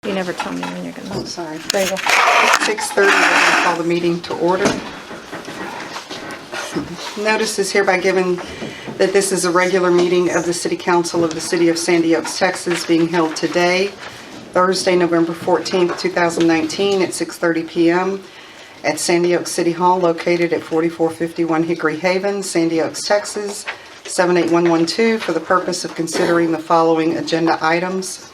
You never tell me when you're gonna. Oh, sorry. There you go. 6:30, we're going to call the meeting to order. Notice is hereby given that this is a regular meeting of the City Council of the City of Sandy Oaks, Texas, being held today, Thursday, November 14th, 2019, at 6:30 p.m. at Sandy Oaks City Hall, located at 4451 Hickory Haven, Sandy Oaks, Texas, 78112, for the purpose of considering the following agenda items.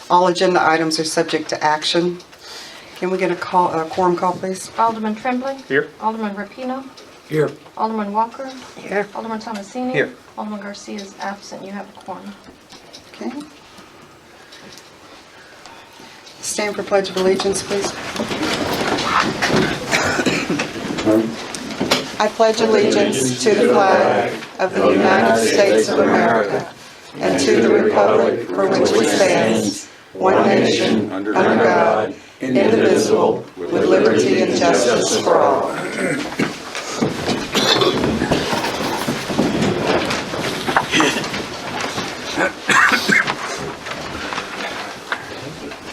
All agenda items are subject to action. Can we get a quorum call, please? Alderman Tremblay. Here. Alderman Rapino. Here. Alderman Walker. Here. Alderman Tomasini. Here. Alderman Garcia is absent. You have a quorum. Okay. Stand for Pledge of Allegiance, please. I pledge allegiance to the flag of the United States of America and to the republic for which it stands, one nation, under God, indivisible, with liberty and justice for all.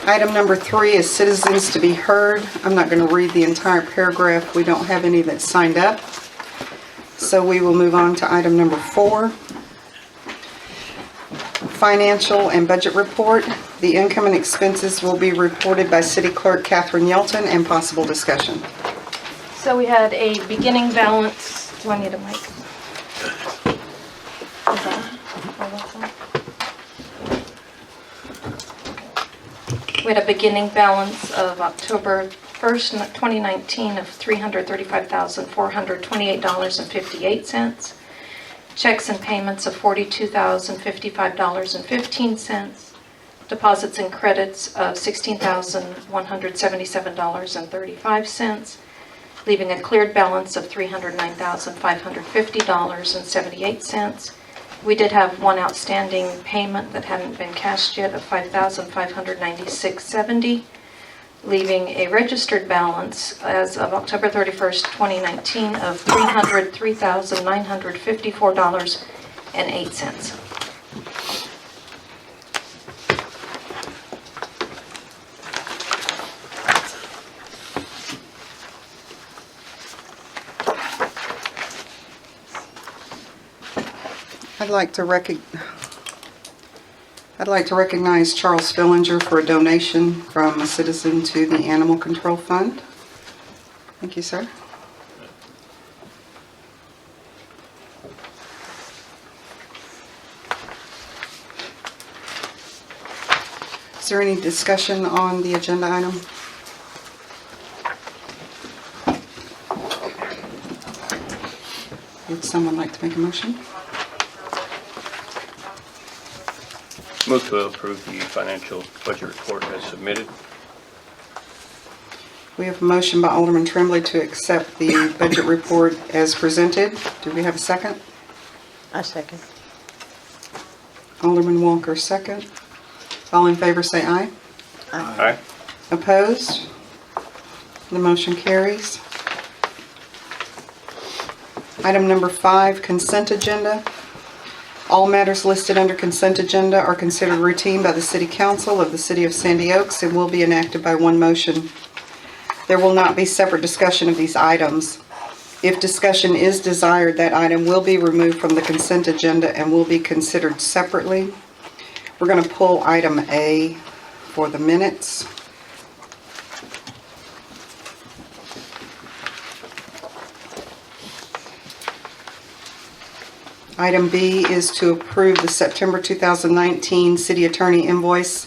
Item number 3 is citizens to be heard. I'm not going to read the entire paragraph. We don't have any that signed up. So we will move on to item number 4. Financial and budget report. The income and expenses will be reported by City Clerk Catherine Yelton, and possible discussion. So we had a beginning balance. Do I need a mic? Is that? Oh, that's on. We had a beginning balance of October 1st, 2019 of $335,428.58. Checks and payments of $42,055.15. Deposits and credits of $16,177.35, leaving a cleared balance of $309,550.78. We did have one outstanding payment that hadn't been cashed yet of $5,596.70, leaving a registered balance as of October 31st, 2019 of $303,954.08. I'd like to recognize Charles Fillinger for a donation from a citizen to the Animal Control Fund. Thank you, sir. Is there any discussion on the agenda item? Would someone like to make a motion? Move to approve the financial budget report as submitted. We have a motion by Alderman Tremblay to accept the budget report as presented. Do we have a second? I second. Alderman Walker, second. All in favor say aye. Aye. Opposed? The motion carries. Item number 5, consent agenda. All matters listed under consent agenda are considered routine by the City Council of the City of Sandy Oaks and will be enacted by one motion. There will not be separate discussion of these items. If discussion is desired, that item will be removed from the consent agenda and will be considered separately. We're going to pull item A for the minutes. Item B is to approve the September 2019 City Attorney invoice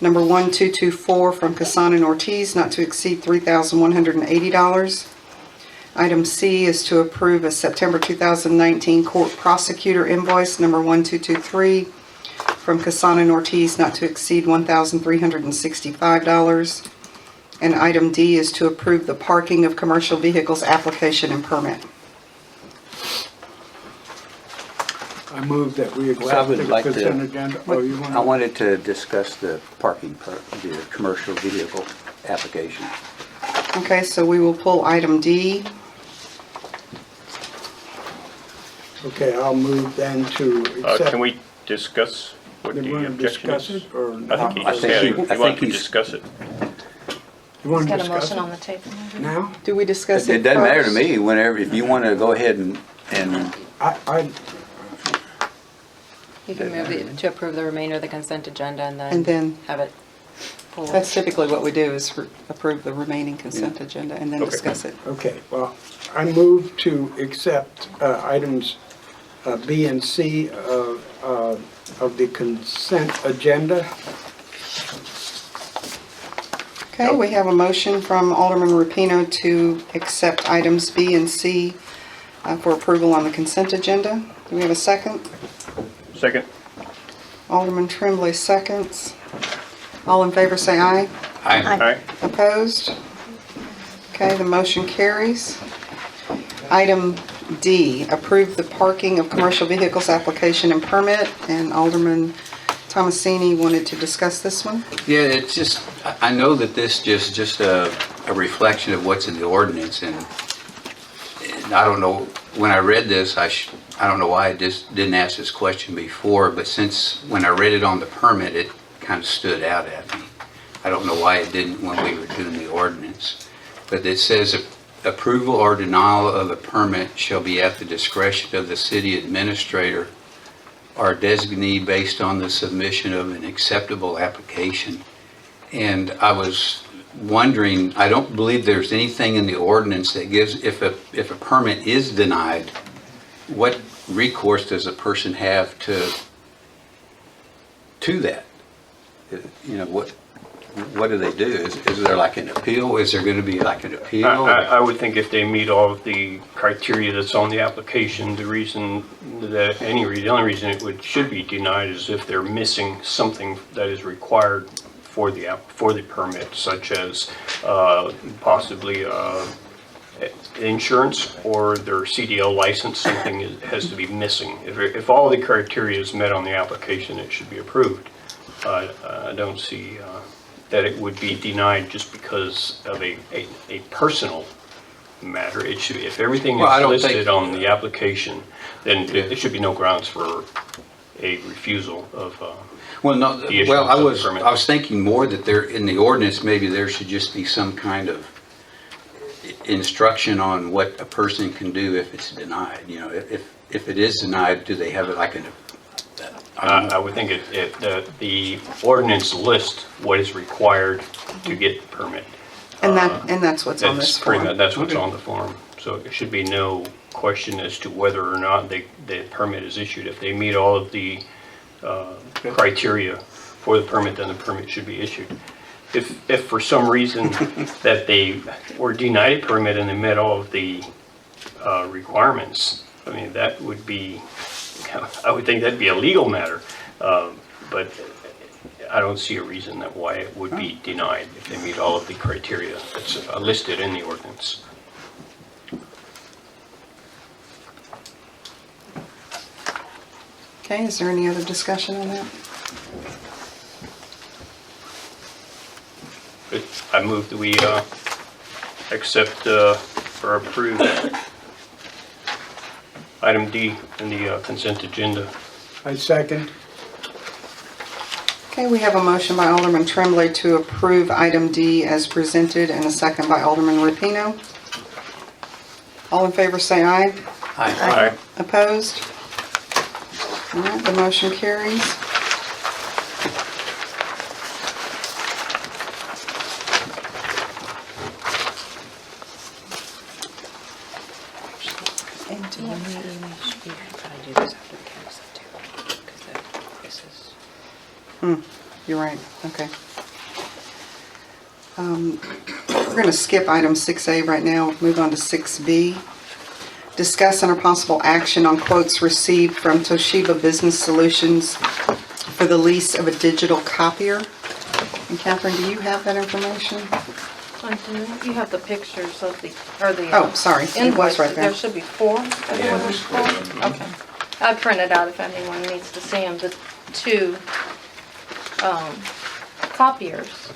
number 1224 from Casan and Ortiz, not to exceed $3,180. Item C is to approve a September 2019 Court Prosecutor invoice number 1223 from Casan and Ortiz, not to exceed $1,365. And item D is to approve the parking of commercial vehicles application and permit. I move that we Well, I accept would the like consent to, agenda. Oh, you want I wanted to discuss the parking, the commercial vehicle application. Okay, so we will pull item D. Okay, I'll move then to accept. Can we discuss what You the want to objection discuss is. it, or? I think he I just think had, he- he I think wanted to he's- discuss it. You want to Got a discuss motion on it the table. now? Do we discuss it It doesn't matter to first? me, whenever, if you want to go ahead and, I, You can move to approve the remainder of the consent agenda and And then then, have it pulled. that's typically what we do, is approve the remaining consent agenda and then Okay. discuss it. okay, well, I move to accept items B and C of the consent agenda. Okay, we have a motion from Alderman Rapino to accept items B and C for approval on the consent agenda. Do we have a second? Second? Alderman Tremblay seconds. All in favor say aye. Aye. Opposed? Okay, the motion carries. Item D, approve the parking of commercial vehicles application and permit. And Alderman Thomasini wanted to discuss this one. yeah, it's just, I know that this just a reflection of what's in the ordinance, and I don't know, when I read this, I don't know why I just didn't ask this question before, but since, when I read it on the permit, it kind of stood out at me. I don't know why it didn't when we were doing the ordinance. But it says approval or denial of a permit shall be at the discretion of the city administrator or designee based on the submission of an acceptable application. And I was wondering, I don't believe there's anything in the ordinance that gives, if a permit is denied, what recourse does a person have to that? You know, what do they do? Is there like an appeal? Is there going to be like an appeal? I would think if they meet all of the criteria that's on the application, the only reason it should be denied is if they're missing something that is required for the permit, such as possibly insurance or their CDL license, something has to be missing. If all the criteria is met on the application, it should be approved. I don't see that it would be denied just because of a personal matter. It should, if everything Well, I is don't listed think- on the application, then there should be no grounds for a refusal of, Well, no, the issuance well, I of the was permit. thinking more that there, in the ordinance, maybe there should just be some kind of instruction on what a person can do if it's denied. You know, if it is denied, do they have it like an, I don't know. I would think the ordinance lists what is required to get the permit. And that's what's on this That's pretty form. much, that's what's on the form. So there should be no question as to whether or not the permit is issued. If they meet all of the criteria for the permit, then the permit should be issued. If for some reason that they were denied a permit and they met all of the requirements, I mean, that would be, I would think that'd be a legal matter. But I don't see a reason that why it would be denied if they meet all of the criteria that's listed in the ordinance. Okay, is there any other discussion on that? I move that we accept or approve item D in the consent agenda. I second. Okay, we have a motion by Alderman Tremblay to approve item D as presented and a second by Alderman Rapino. All in favor say aye. Aye. Opposed? All right, the motion carries. And do you should be trying to do this after the council too, because this is. You're right, okay. We're going to skip item 6A right now, move on to 6B. Discuss under possible action on quotes received from Toshiba Business Solutions for the lease of a digital copier. And Catherine, do you have that information? I do. You have the pictures of the, or the. Oh, sorry, it was invoice. right there. There should be four. Okay. I printed out if anyone needs to see them, the two copiers.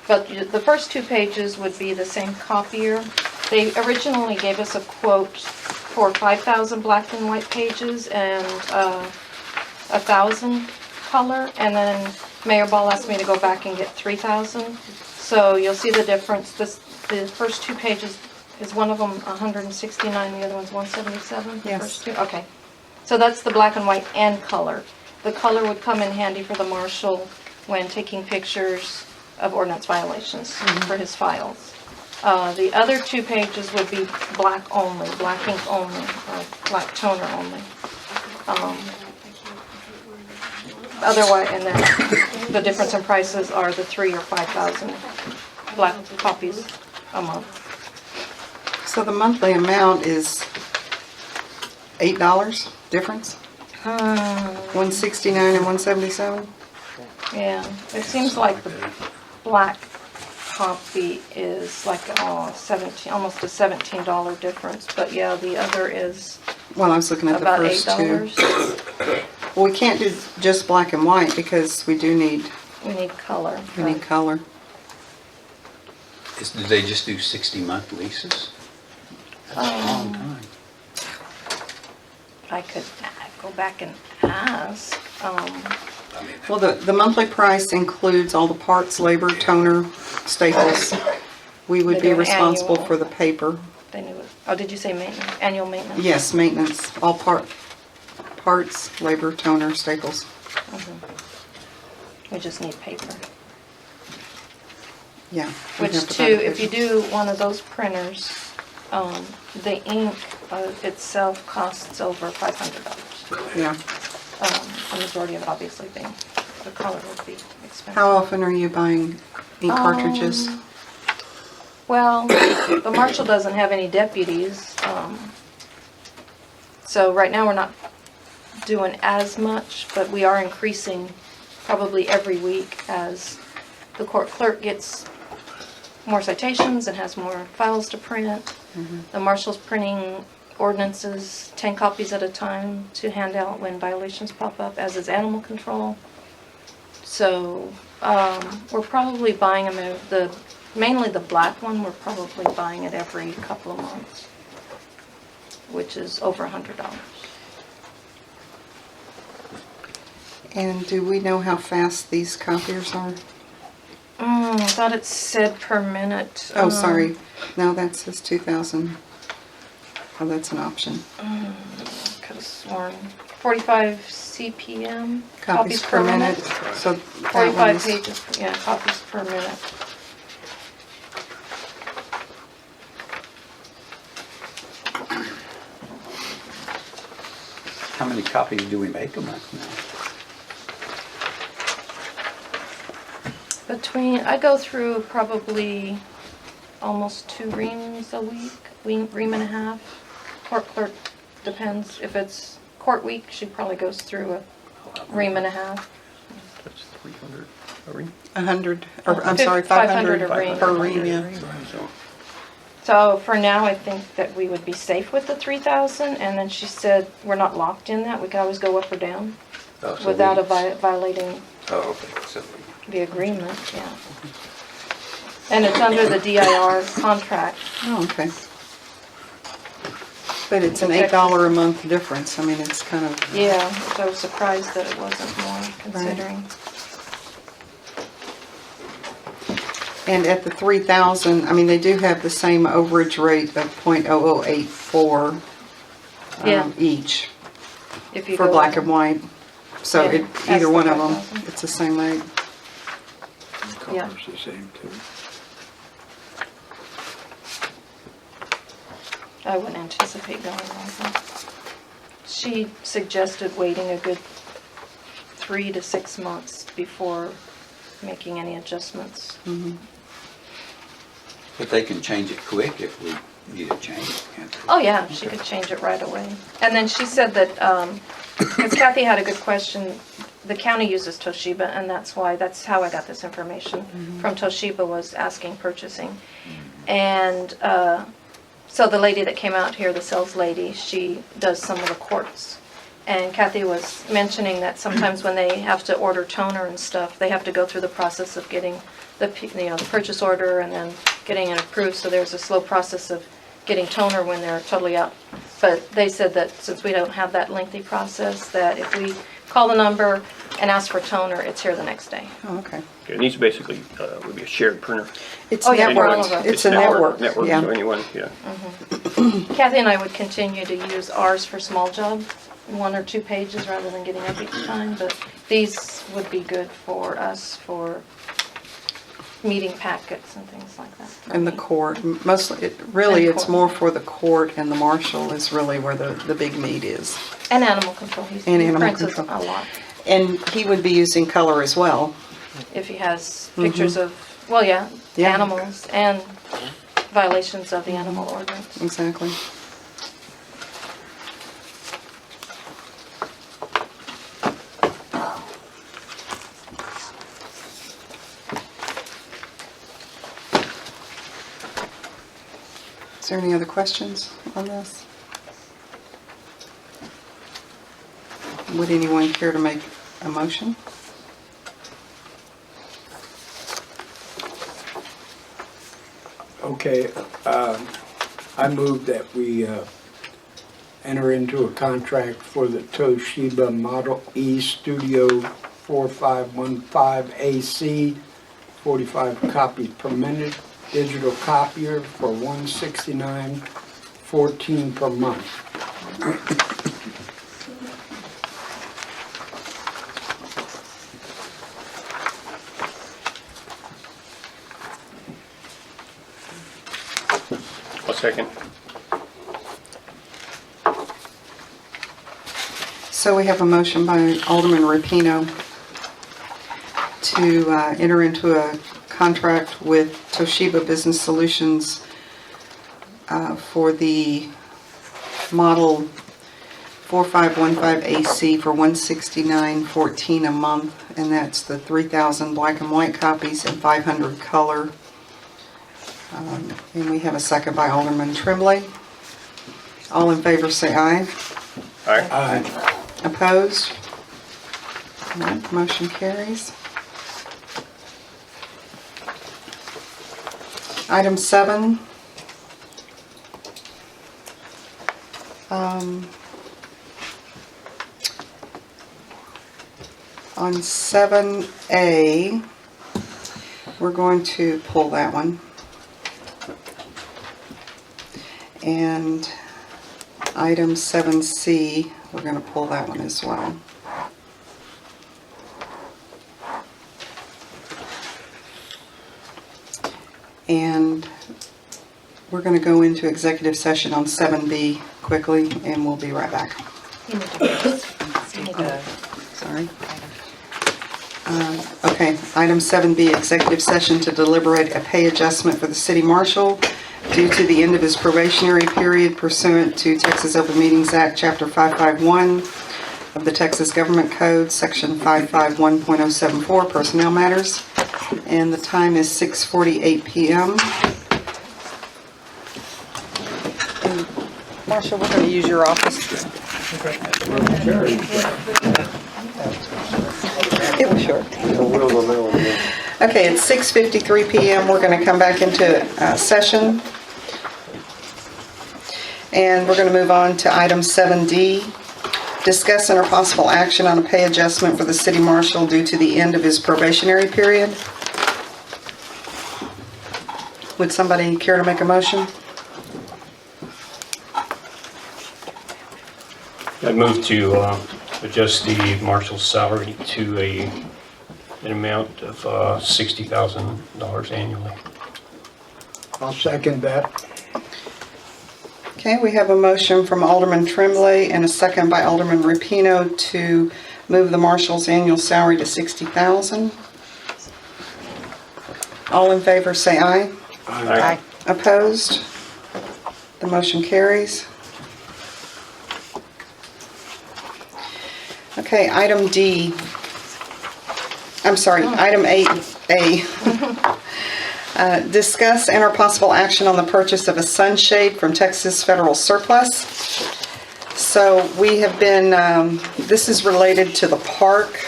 But the first two pages would be the same copier. They originally gave us a quote for 5,000 black and white pages and 1,000 color, and then Mayor Ball asked me to go back and get 3,000. So you'll see the difference. The first two pages, is one of them 169, the other one's 177? The Yes. first two? Okay. So that's the black and white and color. The color would come in handy for the marshal when taking pictures of ordinance violations for his files. The other two pages would be black only, black ink only, or black toner only. Otherwise, and then the difference in prices are the 3,000 or 5,000 black copies a month. So the monthly amount is $8 difference? 169 and 177? Yeah, it seems like the black copy is like 17, almost a $17 difference, but yeah, the other is Well, I was looking at the about first two. $8. Well, we can't do just black and white because we do need, We need color. we need color. Do they just do 60-month leases? That's a long time. I could go back and ask. Well, the monthly price includes all the parts, labor, toner, staples. We would They be do responsible annual. for the paper. They knew it. Oh, did you say maintenance? Annual maintenance? Yes, maintenance, all parts, labor, toner, staples. We just need paper. Yeah. we'd Which have to too, buy the if you paper. do one of those printers, the ink itself costs over $500. Yeah. The majority of it obviously being, the color would be expensive. How often are you buying ink cartridges? Well, the marshal doesn't have any deputies, so right now we're not doing as much, but we are increasing probably every week as the court clerk gets more citations and has more files to print. The marshal's printing ordinances, 10 copies at a time to hand out when violations pop up, as is animal control. So we're probably buying them, mainly the black one, we're probably buying it every couple of months, which is over $100. And do we know how fast these copiers are? I thought it said per minute. Oh, sorry. No, that says 2,000. Oh, that's an option. Could have sworn 45 CPM. Copies per minute. So that 45 one's, pages, yeah, copies per minute. How many copies do we make a month now? I go through probably almost 2 reams a week, ream and a half. Court clerk depends. If it's court week, she probably goes through a ream and a half. That's 300 a ream. 100, or I'm sorry, 500 a ream. per ream, yeah. So for now, I think that we would be safe with the 3,000, and then she said we're not locked in that. We can always go up or down Oh, so without we- violating Oh, okay, so the agreement, yeah. And it's under the DIR contract. Oh, okay. But it's an $8 a month difference. I mean, it's kind of, Yeah, so I was surprised that it wasn't more considering. and at the 3,000, I mean, they do have the same overage rate of .0084 Yeah. each If you for go black over. and white. So Yeah, either that's one the of them, 5,000. it's the same rate. Yeah. Color's the same too. I wouldn't anticipate going over. She suggested waiting a good 3 to 6 months before making any adjustments. But they can change it quick if we need a change. can't they? Oh, yeah, she could change it right away. And then she said that, because Kathy had a good question, the county uses Toshiba, and that's how I got this information from Toshiba, was asking purchasing. And so the lady that came out here, the sales lady, she does some of the courts. And Kathy was mentioning that sometimes when they have to order toner and stuff, they have to go through the process of getting the purchase order and then getting it approved. So there's a slow process of getting toner when they're totally out. But they said that since we don't have that lengthy process, that if we call the number, and ask for toner, it's here the next day. Oh, okay. It needs basically, would be a shared printer. It's Oh, yeah, for all networked. of us. It's a network, Network, yeah. so anyone, yeah. Kathy and I would continue to use ours for small job, 1 or 2 pages rather than getting up each time, but these would be good for us for meeting packets and things like that. And the court, mostly, really, And it's court. more for the court, and the marshal is really where the big need is. And animal control, he And animal prints us control. a lot. And he would be using color as well. If he has pictures of, well, yeah, Mm-hmm. Yeah. animals and violations of the animal ordinance. Exactly. Is there any other questions on this? Would anyone care to make a motion? Okay, I move that we enter into a contract for the Toshiba Model E Studio 4515 AC, 45 copies per minute, digital copier for $169.14 per month. A second. So we have a motion by Alderman Rapino to enter into a contract with Toshiba Business Solutions for the model 4515 AC for $169.14 a month, and that's the 3,000 black and white copies and 500 color. And we have a second by Alderman Tremblay. All in favor say aye. All right. Aye. Opposed? All right, motion carries. Item 7. On 7A, we're going to pull that one. And item 7C, we're going to pull that one as well. And we're going to go into executive session on 7B quickly, and we'll be right back. You need to, you need to, Sorry. Okay, item 7B, executive session to deliberate a pay adjustment for the city marshal due to the end of his probationary period pursuant to Texas Open Meetings Act, Chapter 551 of the Texas Government Code, Section 551.074, Personnel Matters, and the time is 6:48 p.m. And Marshall, we're going to use your office. It was short. Okay, it's 6:53 p.m. We're going to come back into session. And we're going to move on to item 7D. Discuss and or possible action on a pay adjustment for the city marshal due to the end of his probationary period. Would somebody care to make a motion? I move to adjust the marshal's salary to an amount of $60,000 annually. I'll second that. Okay, we have a motion from Alderman Tremblay and a second by Alderman Rapino to move the marshal's annual salary to $60,000. All in favor say aye. Aye. Opposed? The motion carries. Okay, item D. I'm sorry, item 8A. Discuss and or possible action on the purchase of a sunshade from Texas Federal Surplus. So we have been, this is related to the park,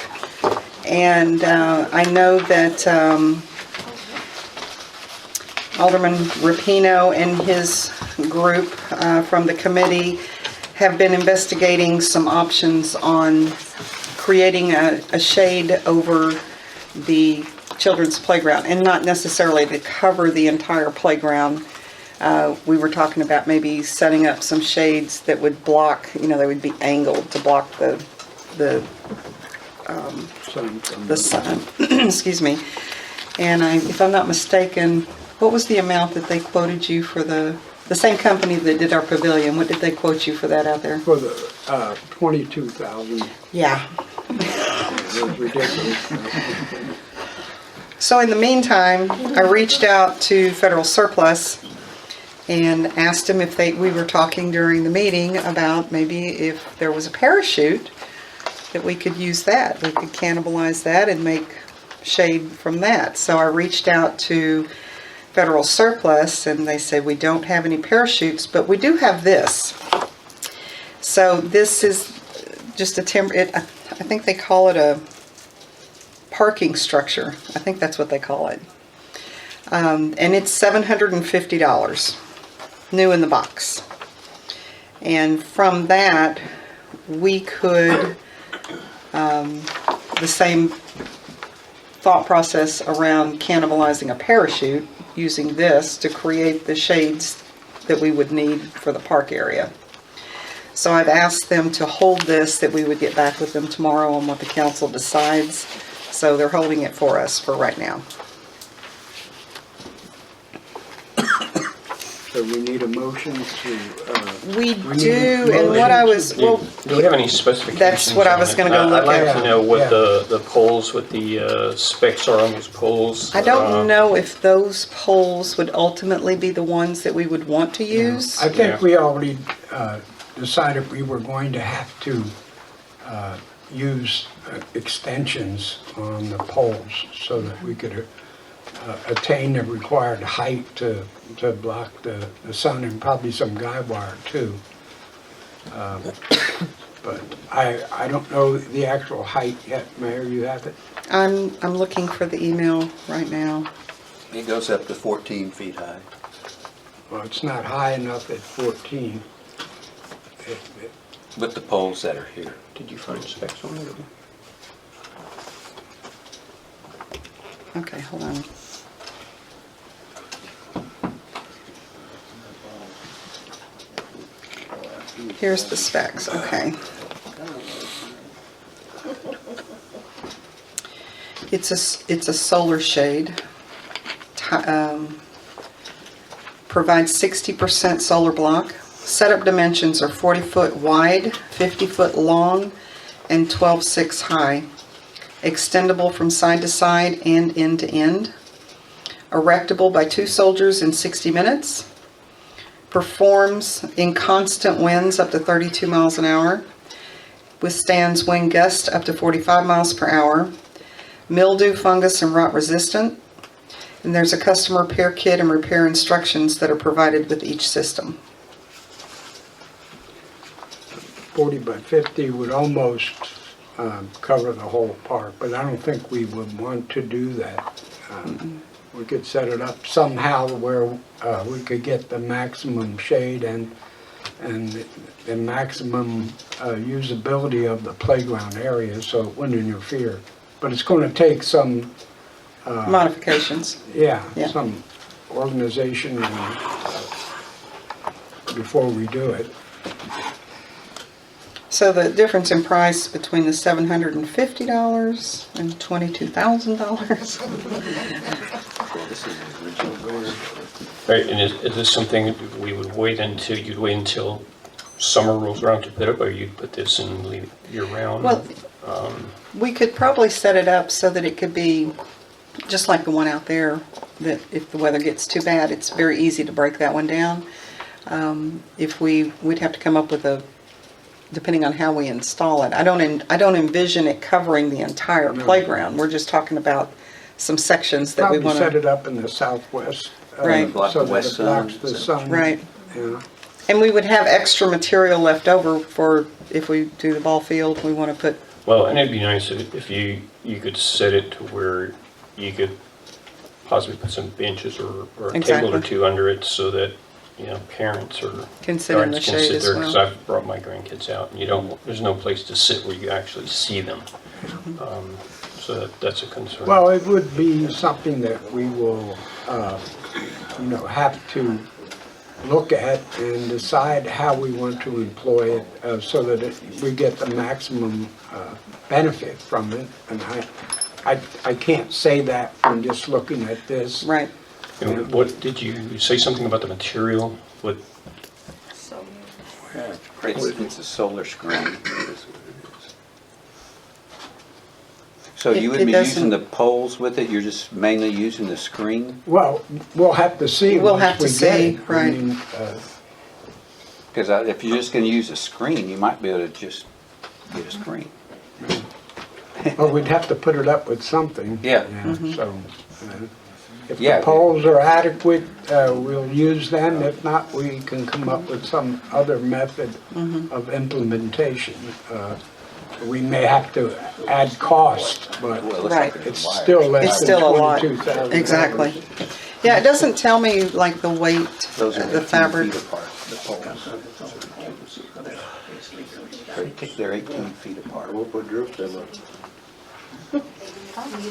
and I know that Alderman Rapino and his group from the committee have been investigating some options on creating a shade over the children's playground, and not necessarily to cover the entire playground. We were talking about maybe setting up some shades that would block, they would be angled to block the sun, excuse me. And if I'm not mistaken, what was the amount that they quoted you for the same company that did our pavilion? What did they quote you for that out there? For the 22,000, Yeah. it was ridiculous. So in the meantime, I reached out to Federal Surplus and asked them if we were talking during the meeting about maybe if there was a parachute that we could use that. We could cannibalize that and make shade from that. So I reached out to Federal Surplus and they said we don't have any parachutes, but we do have this. So this is just a I think they call it a parking structure. I think that's what they call it. And it's $750, new in the box. And from that, we could, the same thought process around cannibalizing a parachute, using this to create the shades that we would need for the park area. So I've asked them to hold this, that we would get back with them tomorrow on what the council decides. So they're holding it for us for right now. So we need a motion to, We We do, need- and what I was, Do we have any specifications? That's what I was on it? gonna go look I'd like at. to know what Yeah. the poles, what the specs are on those poles. I don't know if those poles would ultimately be the ones that we would want to use. I Yeah. think we already decided we were going to have to use extensions on the poles so that we could attain the required height to block the sun, and probably some guy wire too. But I don't know the actual height yet. Mayor, you have it? I'm looking for the email right now. It goes up to 14 feet high. Well, it's not high enough at 14. With the poles that are here. Did you find specs on it? Okay, hold on. Here's the specs, okay. It's a solar shade. Provides 60% solar block. Setup dimensions are 40-foot wide, 50-foot long, and 12.6 high. Extendable from side to side and end to end. Erectable by 2 soldiers in 60 minutes. Performs in constant winds up to 32 miles an hour. Withstands wind gusts up to 45 miles per hour. Mildew, fungus, and rot resistant. And there's a customer repair kit and repair instructions that are provided with each system. 40 by 50 would almost cover the whole park, but I don't think we would want to do that. We could set it up somehow where we could get the maximum shade and the maximum usability of the playground area so it wouldn't interfere. But it's going to take some, Modifications. yeah, Yeah. some organization before we do it. So the difference in price between the $750 and $22,000. Well, this is the original cost. Right, and is this something that we would you'd wait until summer rolls around to put up, or you'd put this in and leave it year-round? Well, we could probably set it up so that it could be just like the one out there, that if the weather gets too bad, it's very easy to break that one down. We'd have to come up with depending on how we install it. I don't envision it covering the entire playground. We're just talking about some sections that we Probably want set to. it up in the southwest. Right. Block So the that west it blocks sun, the so- sun. Right. Yeah. And we would have extra material left over for if we do the ball field, we want to put. Well, and it'd be nice if you could set it to where you could possibly put some benches or a table or Exactly. two under it so that, parents or Can sit in the guardians can shade sit as there, because well. I've brought my grandkids out, and there's no place to sit where you actually see them. So that's a concern. Well, it would be something that we will, have to look at and decide how we want to employ it so that we get the maximum benefit from it. And I can't say that from just looking at this. Right. And what, did you say something about the material? What, So, It's a solar screen. So you would It be doesn't- using the poles with it, you're just mainly using the screen? Well, we'll have to see We'll once have to we get see, it. I right. mean, Because if you're just gonna use a screen, you might be able to just get a screen. Well, we'd have to put it up with something. Yeah. So, if Yeah. the poles are adequate, we'll use them. If not, we can come up with some other method of implementation. We may have to add cost, but Well, it looks Right. like it's wires. still It's less than still a lot. $22,000. Exactly. Yeah, it doesn't tell me like the weight, Those are the 18 fabric. feet apart, the poles. They're 18 feet apart.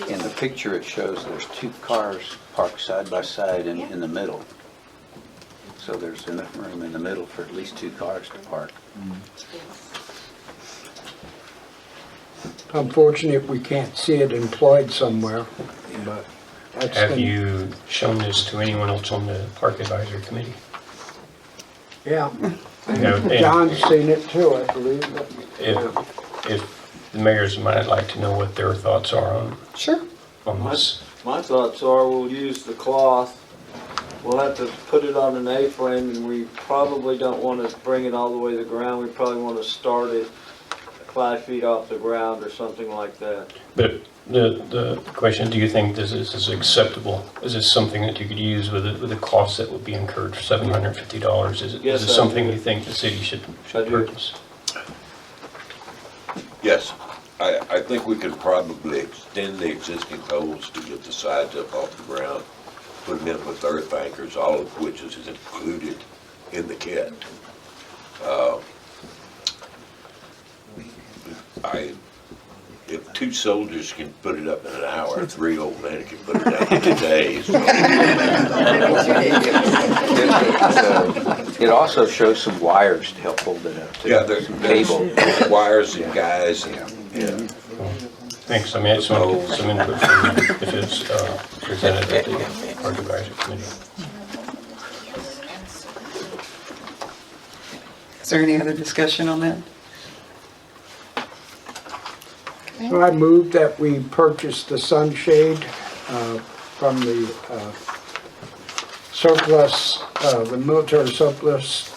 In the picture, it shows there's two cars parked side by side in the middle. So there's enough room in the middle for at least two cars to park. Unfortunate we can't see it employed somewhere, but that's. have been- you shown this to anyone else on the Park Advisory Committee? Yeah. And John's seen it too, I believe. but- If the mayors might like to know what their thoughts are Sure. on this. My thoughts are we'll use the cloth. We'll have to put it on an A-frame, and we probably don't want to bring it all the way to the ground. We probably want to start it 5 feet off the ground or something like that. But the question, do you think this is acceptable? Is this something that you could use with a cost that would be incurred for $750? Is Yes, it I something do. you think the city should I do. purchase? Yes, I think we could probably extend the existing poles to get the sides up off the ground, put them in with earth anchors, all of which is included in the kit. If two soldiers can put it up in an hour, 3 old men can put it down in 2 days. It also shows some wires to help hold it up. too. Yeah, there's Some cable. wires and guys and, yeah. Thanks, I mean, I just want to get some input from you if it's presented at the Park Advisory Committee. Is there any other discussion on that? So I move that we purchase the sunshade from the surplus, the military surplus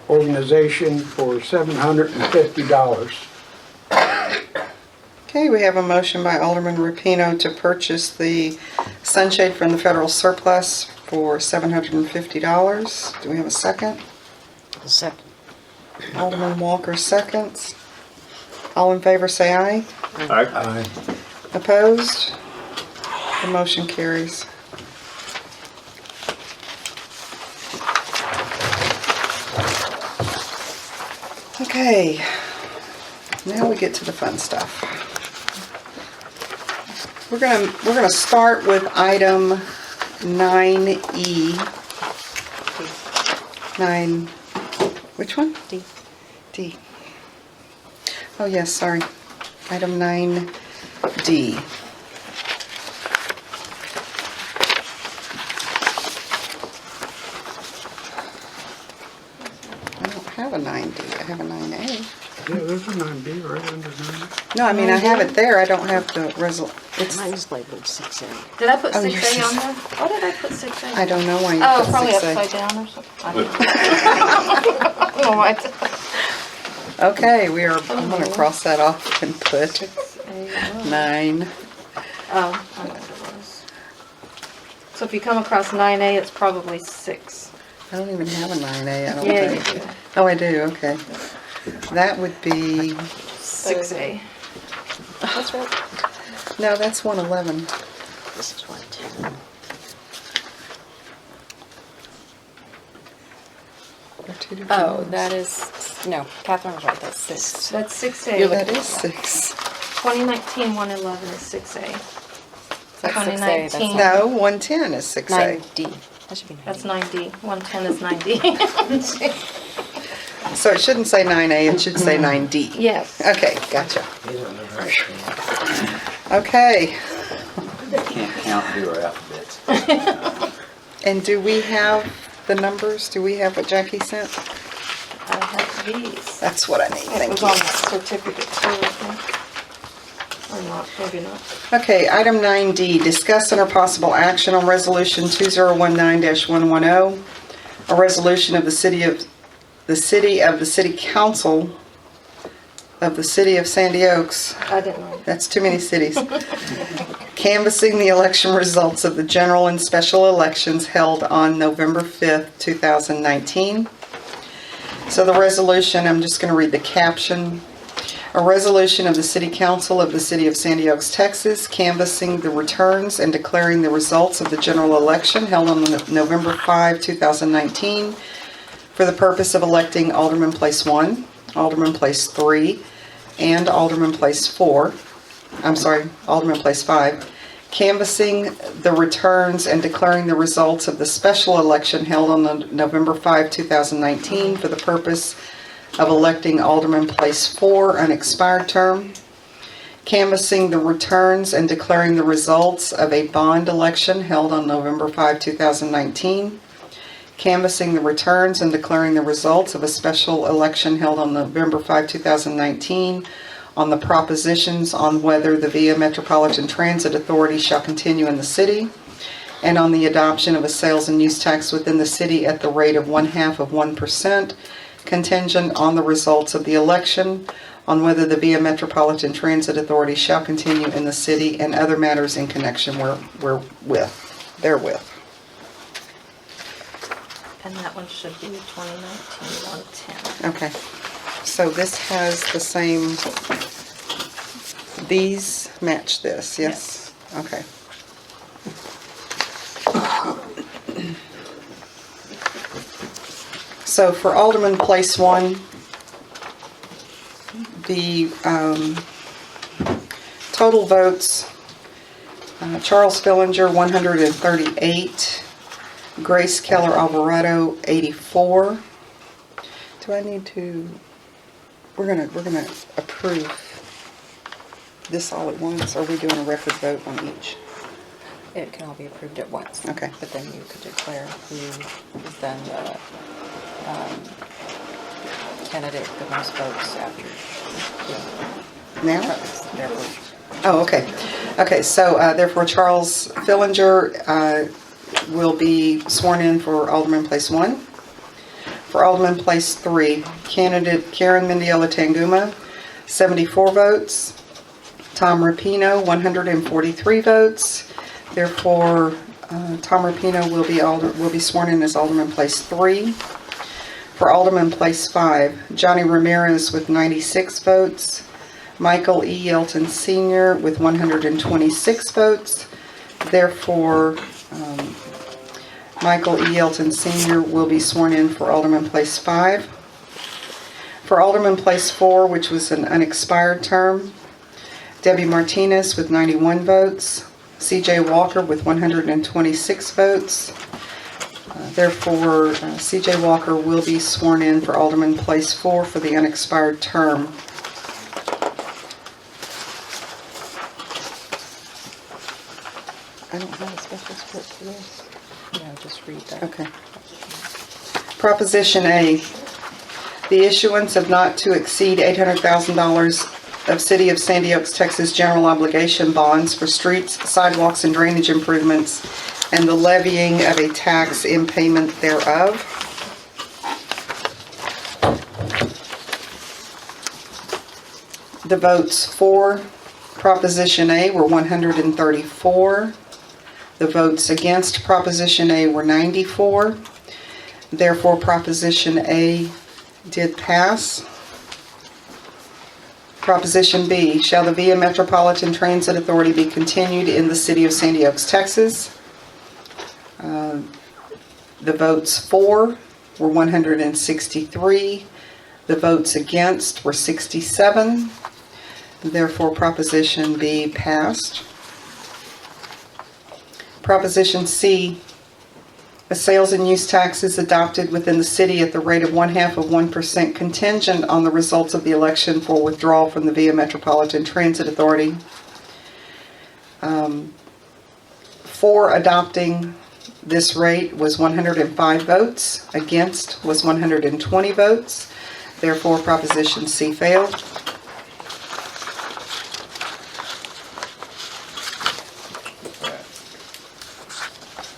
organization for $750. Okay, we have a motion by Alderman Rapino to purchase the sunshade from the federal surplus for $750. Do we have a second? Second. Alderman Walker seconds. All in favor say aye. Aye. Opposed? The motion carries. Okay, now we get to the fun stuff. We're gonna start with item 9E. 9, which one? D. D. Oh, yes, sorry. Item 9D. I don't have a 9D, I have a 9A. Yeah, there's a 9B right under 9. No, I mean, I have it there, I don't have the it's, Mine's labeled 6A. did I put Oh, 6A yours on is- there? Why did I put 6A? I don't know why you Oh, put probably 6A. upside down or something. I don't know. What? Okay, I'm gonna cross that off and put 6A. 9. Oh, I know what it was. So if you come across 9A, it's probably 6. I don't even have a 9A, I don't Yeah, you think. do. Oh, I do, okay. That would be, 6A. That's right. no, that's 111. This is 110. two different Oh, numbers. that is, no, Catherine was right, that's 6. That's 6A. You're That looking- is 6. 2019, 111 is 6A. That's 6A, that's 2019. No, 110 is 6A. 9D. That should be 9D. That's 9D. 110 is 9D. So it shouldn't say 9A, it should say 9D. Yes. Okay, gotcha. Okay, Can't count, do our alphabets. and do we have the numbers? Do we have what Jackie sent? I have these. That's what I need, It was thank on you. the certificate too, I think. Or not, maybe not. Okay, item 9D, discuss and or possible action on resolution 2019-110, a resolution of the city council of the city of Sandy Oaks. I didn't know. That's too many cities. Canvassing the election results of the general and special elections held on November 5th, 2019. So the resolution, I'm just going to read the caption. A resolution of the City Council of the City of Sandy Oaks, Texas, canvassing the returns and declaring the results of the general election held on November 5, 2019 for the purpose of electing Alderman Place 1, Alderman Place 3, and Alderman Place 4. Alderman Place 5. Canvassing the returns and declaring the results of the special election held on November 5, 2019 for the purpose of electing Alderman Place 4, unexpired term. Canvassing the returns and declaring the results of a bond election held on November 5, 2019. Canvassing the returns and declaring the results of a special election held on November 5, 2019 on the propositions on whether the Via Metropolitan Transit Authority shall continue in the city, and on the adoption of a sales and use tax within the city at the rate of 1/2%, contingent on the results of the election, on whether the Via Metropolitan Transit Authority shall continue in the city, and other matters in connection therewith. And that one should be 2019-110. Okay, so this has the same, these match this, yes? Okay. So for Alderman Place 1, the total votes, Charles Fillinger, 138, Grace Keller Alvarado, 84. Do I need to, we're gonna approve this all at once, or are we doing a record vote on each? It can all be approved at once. Okay. But then you could declare who is then the candidate with the most votes after. Now? Therefore, Oh, okay. Okay, so therefore Charles Fillinger will be sworn in for Alderman Place 1. For Alderman Place 3, candidate Karen Mendiola Tanguma, 74 votes. Tom Rapino, 143 votes. Therefore, Tom Rapino will be sworn in as Alderman Place 3. For Alderman Place 5, Johnny Ramirez with 96 votes. Michael E. Yelton Sr. with 126 votes. Therefore, Michael E. Yelton Sr. will be sworn in for Alderman Place 5. For Alderman Place 4, which was an unexpired term, Debbie Martinez with 91 votes. C.J. Walker with 126 votes. Therefore, C.J. Walker will be sworn in for Alderman Place 4 for the unexpired term. I don't have a special script for this. no, just read that. Okay. Proposition A, the issuance of not to exceed $800,000 of City of Sandy Oaks, Texas general obligation bonds for streets, sidewalks, and drainage improvements, and the levying of a tax in payment thereof. The votes for Proposition A were 134. The votes against Proposition A were 94. Therefore, Proposition A did pass. Proposition B, shall the Via Metropolitan Transit Authority be continued in the city of Sandy Oaks, Texas? The votes for were 163. The votes against were 67. Therefore, Proposition B passed. Proposition C, the sales and use tax is adopted within the city at the rate of 0.5% contingent on the results of the election for withdrawal from the Via Metropolitan Transit Authority. For adopting this rate was 105 votes, against was 120 votes. Therefore, Proposition C failed.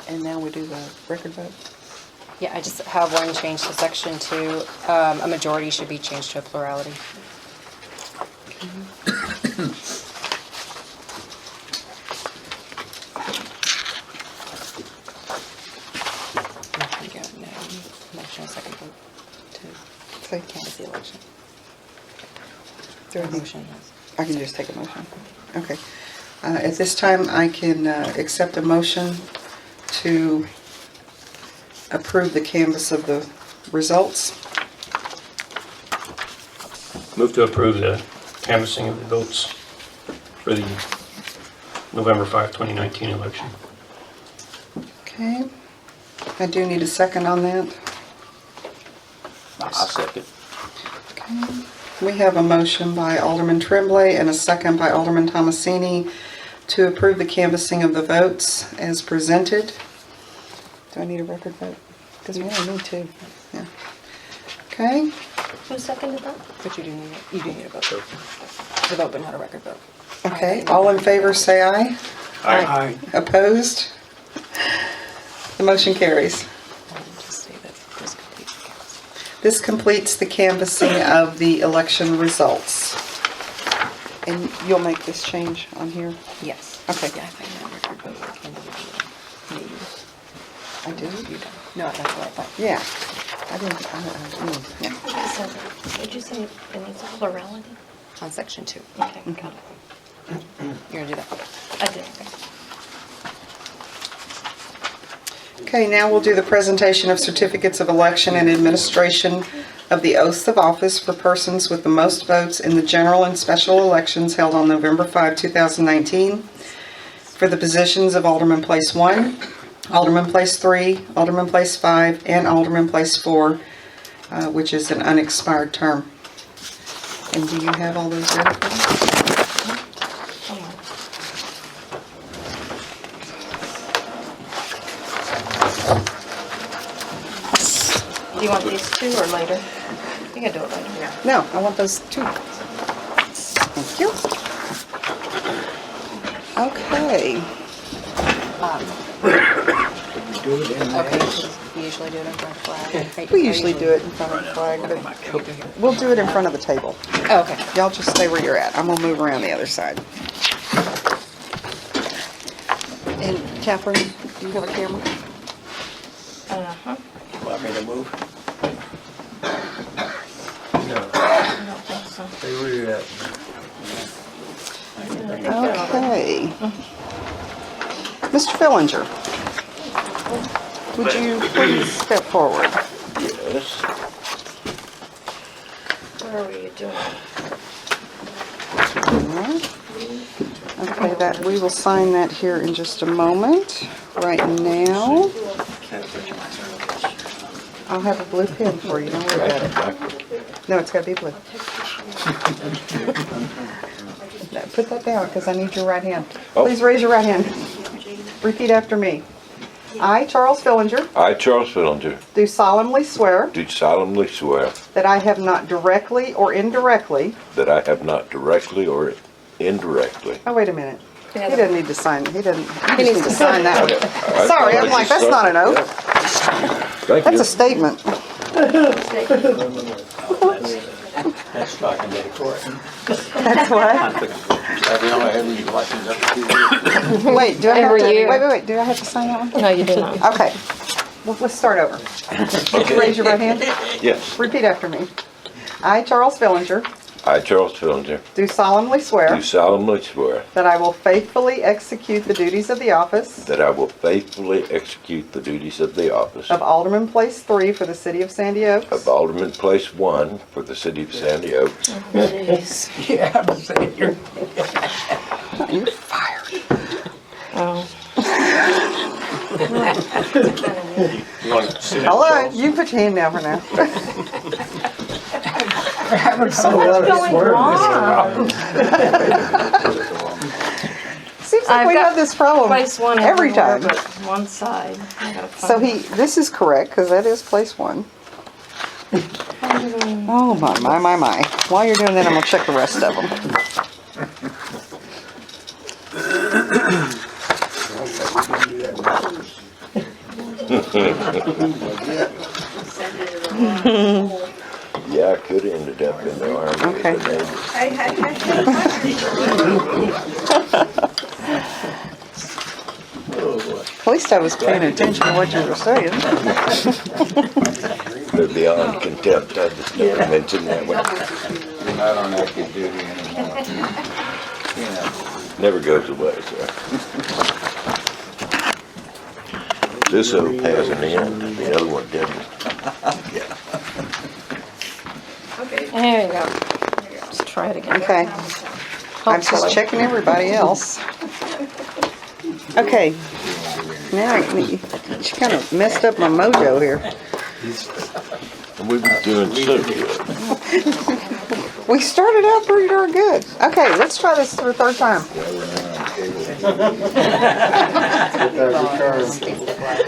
And now we do the record vote. Yeah, I just have one change to section 2. A majority should be changed to a plurality. Motion, second vote to Say, canvass the election. there any- Motion, yes. I can just take a motion. Okay. At this time, I can accept a motion to approve the canvass of the results. Move to approve the canvassing of the votes for the November 5, 2019 election. Okay. I do need a second on that. I'll second. Okay. We have a motion by Alderman Tremblay and a second by Alderman Tomasini to approve the canvassing of the votes as presented. Do I need a record vote? Because we only need two. Yeah. Okay. Who seconded that? But you do need a vote. The vote, but not a record vote. Okay. All in favor, say aye. Aye. Opposed? The motion carries. Just say that this completes the canvass. This completes the canvassing of the election results. And you'll make this change on here? Yes. Okay. Yeah, I think that record vote can be used. I do? You don't. No, that's what I thought. Yeah. I didn't, yeah. So, did you say it needs a plurality? On section 2. Okay, got it. You're gonna do that? I did. Okay, now we'll do the presentation of certificates of election and administration of the oaths of office for persons with the most votes in the general and special elections held on November 5, 2019 for the positions of Alderman Place 1, Alderman Place 3, Alderman Place 5, and Alderman Place 4, which is an unexpired term. And do you have all those ready for me? Do you want these two or later? You can do it later. Yeah. No, I want those two. Thank you. Okay. Do it in Okay, May. we usually do it in front of the flag. We usually do it in front of the flag, but we'll do it in front of the table. Oh, okay. Y'all just stay where you're at. I'm gonna move around the other side. And Catherine, do you have a camera? Uh-huh. Want me to move? I don't think so. Stay where you're at. Okay. Mr. Fillinger, would you please step forward? Yes. Where were you doing? Alright. Okay, that, we will sign that here in just a moment. Right now, I'll have a blue pen for you, don't worry about it. No, it's gotta be blue. No, put that down, because I need your right hand. Please raise your right hand. Repeat after me. I, Charles Fillinger, I, Charles Fillinger, do solemnly swear do solemnly swear that I have not directly or indirectly, that I have not directly or indirectly. oh, wait a minute. He Yeah. doesn't need to sign, he doesn't, he just needs to sign that one. Sorry, I'm like, that's not an oath, Thank that's you. a statement. That's talking to the court. That's what? Have you only had these elections up to 2 years? Wait, do I have Every to, year. wait, do I have to sign that one? No, you do not. Okay, well, let's start over. Would you raise your right hand? Yes. Repeat after me. I, Charles Fillinger, I, Charles Fillinger, do solemnly swear do solemnly swear that I will faithfully execute the duties of the office that I will faithfully execute the duties of the office of Alderman Place 3 for the City of Sandy Oaks, of Alderman Place 1 for the City of Sandy Oaks. Yeah, I'm saying you're You're fired. Oh. You want to sit down, Hello, Charles? you put your hand down for now. What's going wrong? Seems like I've we got have this problem Place 1 every everywhere time. but one side. I gotta So find this is correct, because that is place 1. Oh, my. While you're doing that, I'm going to check the rest of them. Yeah, I could have ended up in the Army. Okay. as a Navy. At least I was paying attention to what you were saying. But beyond contempt, I just never mentioned that one. Not on active duty anymore. Never goes away, sir. This oath has an end, the other one didn't. it. There you go. Let's try it again. Okay. I'm just checking everybody else. Okay. Now, you kind of messed up my mojo here. And we were doing so good. We started out pretty darn good. Okay, let's try this for the third time.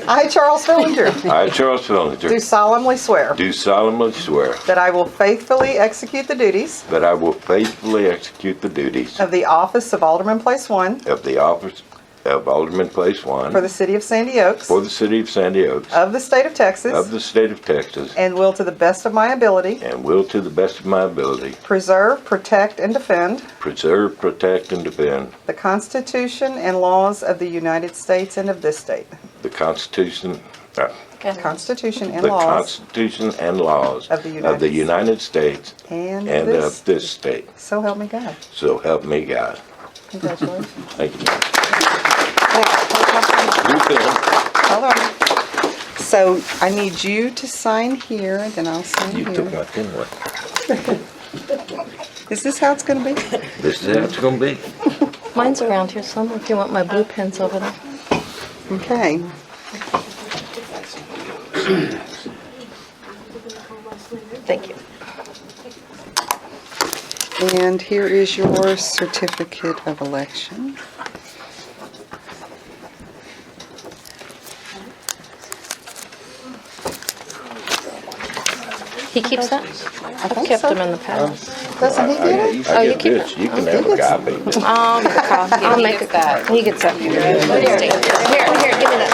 I, Charles Fillinger, I, Charles do Fillinger, solemnly swear do solemnly swear that I will faithfully execute the duties that I will faithfully execute the duties of the office of Alderman Place 1 of the office of Alderman Place 1 for the City of Sandy Oaks for the City of Sandy Oaks of the State of Texas, of the State of Texas, and will to the best of my ability and will to the best of my ability preserve, protect, and defend preserve, protect, and defend the Constitution and laws of the United States and of this state. the Constitution Constitution and the laws Constitution and laws of the United States and and this. of this state. So help me God. So help me God. Congratulations. Thank you. Now, You can. hold on. So I need you to sign here, and then I'll sign You took here. my pen away. Is this how it's going to be? This is how it's gonna be. Mine's around here somewhere if you want my blue pens over there. Okay. Thank you. And here is your certificate of election. He keeps that? I I've think kept so. them in the past. Doesn't he get it? Oh, you get keep this. it? You can Oh, have he a gets copy. I'll make a copy. I'll make a copy. He gets that. Here, give me that.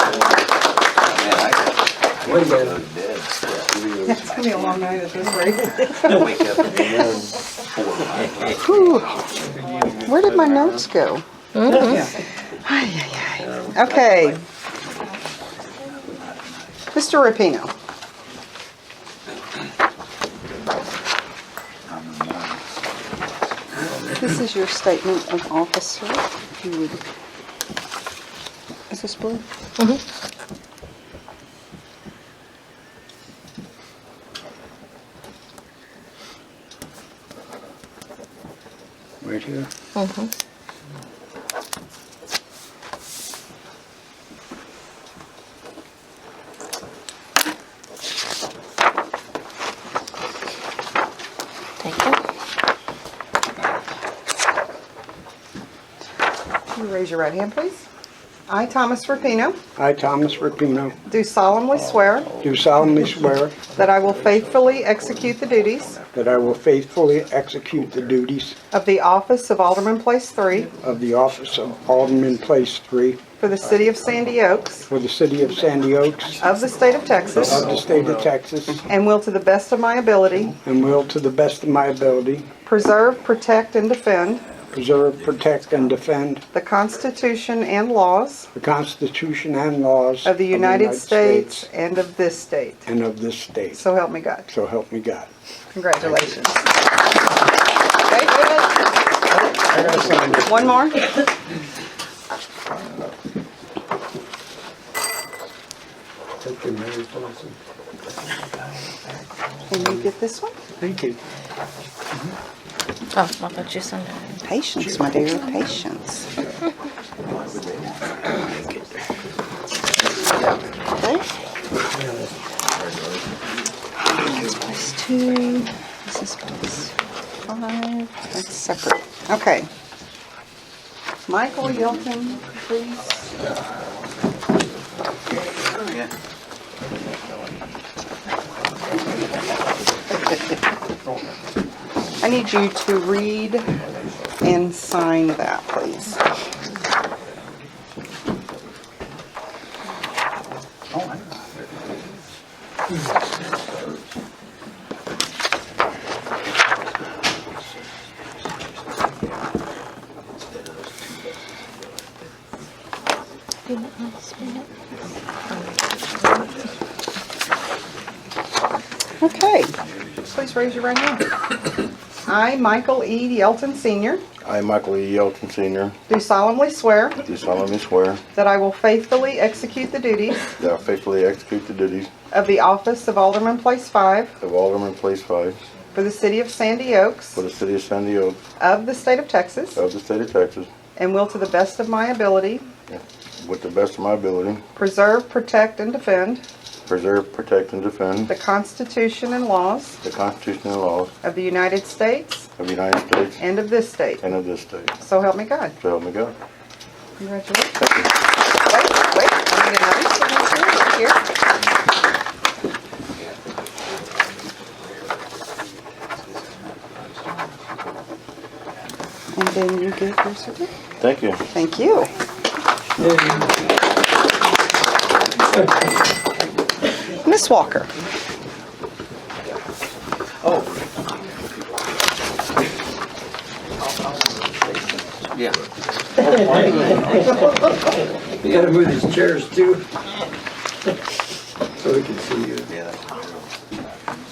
It's going to be a long night at this rate. Wake up in the morning, 4 or 5 Whew. Where did my notes go? Ay, ay, ay. Okay. Mr. Rapino. This is your statement of office, sir. If you would. Is this blue? right here. Thank you. You raise your right hand, please. I, Thomas Rapino, I, Thomas Rapino, do solemnly swear do solemnly swear that I will faithfully execute the duties that I will faithfully execute the duties of the office of Alderman Place 3 of the office of Alderman Place 3 for the City of Sandy Oaks for the City of Sandy Oaks of the State of Texas, of the State of Texas, and will to the best of my ability and will to the best of my ability preserve, protect, and defend preserve, protect, and defend the Constitution and laws the Constitution and laws of the United States and of this state. and of this state. So help me God. So help me God. Congratulations. wait. One more. Take your marriage license. Can you get this one? Thank you. Oh, I thought you sent it. Patience, my dear, patience. That's plus 2. This is plus 5. That's separate. Okay. Michael Yelton, please. I need you to read and sign that, please. Okay, please raise your right hand. I, Michael E. Yelton Sr., I, Michael E. Yelton Sr., do solemnly swear do solemnly swear that I will faithfully execute the duties that I will faithfully execute the duties of the office of Alderman Place 5 of Alderman Place 5 for the city of Sandy Oaks for the city of San Diego of the state of Texas, of the state of Texas, and will to the best of my ability with the best of my ability, preserve, protect, and defend preserve, protect, and defend the Constitution and laws the Constitution and laws of the United States of the United States and of this state. and of this state. So help me God. So help me God. Congratulations. Thank you. Wait, I need another signature right here. And then you give your certificate. Thank you. Thank you. Miss Walker. Yeah. You gotta move these chairs too. So we can see you. Yeah.